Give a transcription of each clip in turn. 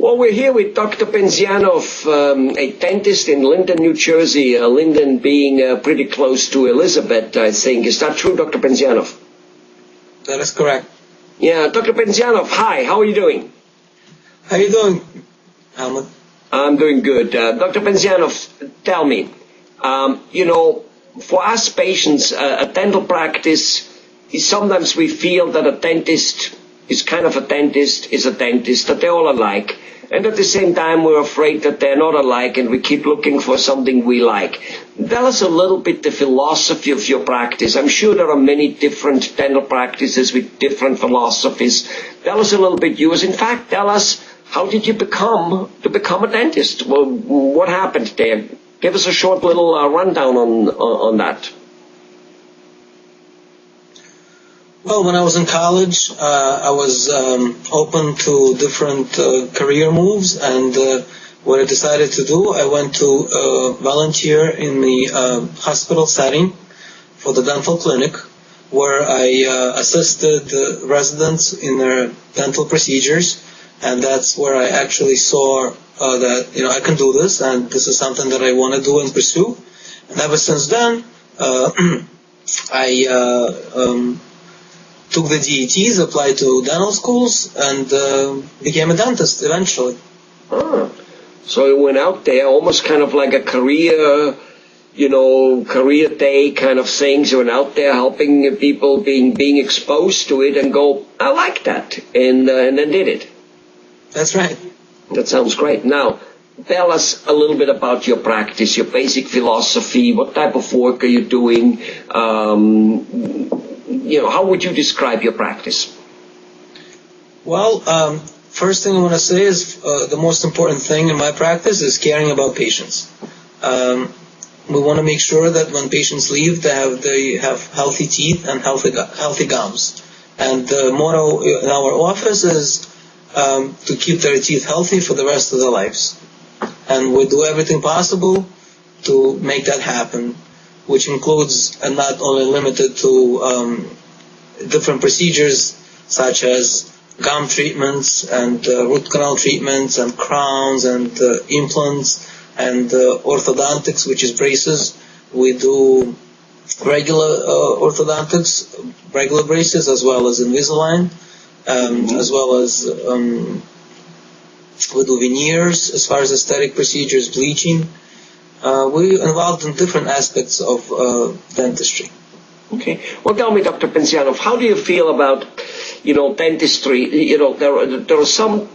Well, we're here with Dr. Bensianoff, a dentist in Linden, New Jersey, Linden being pretty close to Elizabeth, I think. Is that true, Dr. Bensianoff? That is correct. Yeah, Dr. Bensianoff, hi, how are you doing? How are you doing, Helmut? I'm doing good. Dr. Bensianoff, tell me, for us patients, a dental practice, sometimes we feel that a dentist is kind of a dentist, is a dentist, that they're all alike. And at the same time, we're afraid that they're not alike and we keep looking for something we like. Tell us a little bit the philosophy of your practice. I'm sure there are many different dental practices with different philosophies. Tell us a little bit yours. In fact, tell us, how did you become a dentist? Well, what happened there? Give us a short little rundown on that. Well, when I was in college, I was open to different career moves, and what I decided to do, I went to volunteer in the hospital setting for the dental clinic, where I assisted residents in their dental procedures, and that's where I actually saw that I can do this, and this is something that I want to do and pursue. And ever since then, I took the DETs, applied to dental schools, and became a dentist eventually. So you went out there almost kind of like a career day kind of things. You went out there helping people, being exposed to it, and go, I like that, and then did it. That's right. That sounds great. Now, tell us a little bit about your practice, your basic philosophy. What type of work are you doing? How would you describe your practice? Well, first thing I want to say is the most important thing in my practice is caring about patients. We want to make sure that when patients leave, they have healthy teeth and healthy gums. And the motto in our office is to keep their teeth healthy for the rest of their lives. And we do everything possible to make that happen, which includes, and not only limited to, different procedures such as gum treatments and root canal treatments and crowns and implants and orthodontics, which is braces. We do regular orthodontics, regular braces, as well as Invisalign, as well as we do veneers as far as aesthetic procedures, bleaching. We're involved in different aspects of dentistry. Okay. Well, tell me, Dr. Bensianoff, how do you feel about, dentistry? There are some,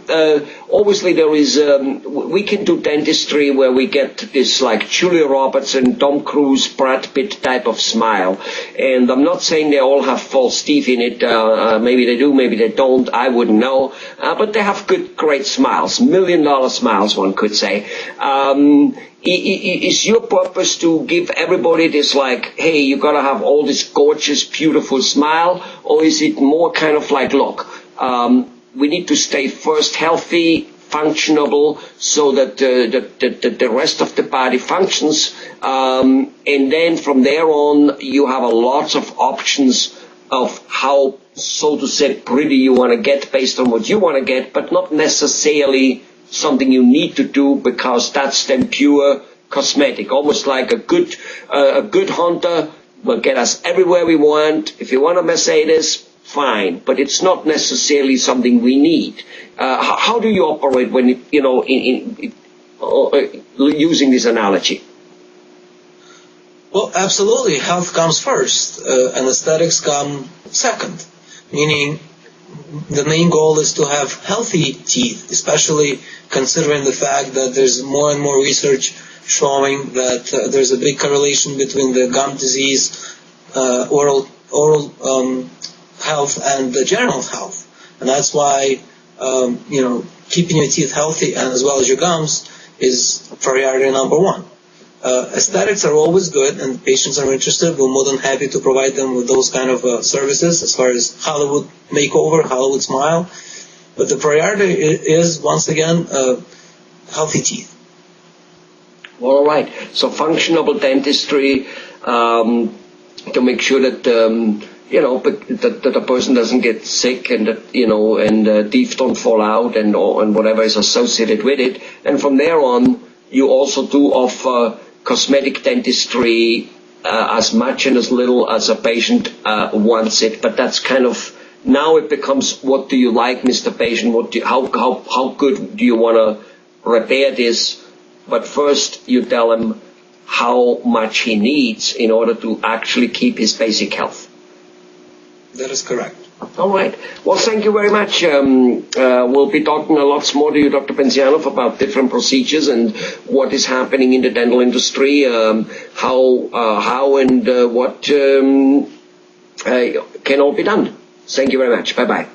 obviously there is, we can do dentistry where we get this like Julia Roberts and Tom Cruise, Brad Pitt type of smile. And I'm not saying they all have false teeth in it. Maybe they do, maybe they don't. I wouldn't know. But they have great smiles, $1 million smiles, one could say. Is your purpose to give everybody this like, hey, you gotta have all this gorgeous, beautiful smile, or is it more kind of like, look, we need to stay first healthy, functionable, so that the rest of the body functions, and then from there on you have a lot of options of how, so to say, pretty you want to get based on what you want to get, but not necessarily something you need to do because that's then pure cosmetic, almost like a good Honda will get us everywhere we want. If you want a Mercedes, fine, but it's not necessarily something we need. How do you operate when using this analogy? Well, absolutely. Health comes first, and aesthetics come second, meaning the main goal is to have healthy teeth, especially considering the fact that there's more and more research showing that there's a big correlation between the gum disease, oral health, and the general health. And that's why, keeping your teeth healthy and as well as your gums is priority number one. Aesthetics are always good, and patients are interested. We're more than happy to provide them with those kind of services as far as Hollywood makeover, Hollywood smile. But the priority is, once again, healthy teeth. All right. So functional dentistry to make sure that but that the person doesn't get sick and that, and teeth don't fall out and whatever is associated with it. And from there on, you also do offer cosmetic dentistry as much and as little as a patient wants it. But that's kind of, now it becomes, what do you like, Mr. Patient? How good do you want to repair this? But first you tell him how much he needs in order to actually keep his basic health. That is correct. All right. Well, thank you very much. We'll be talking a lot more to you, Dr. Bensianoff, about different procedures and what is happening in the dental industry, how and what can all be done. Thank you very much. Bye-bye.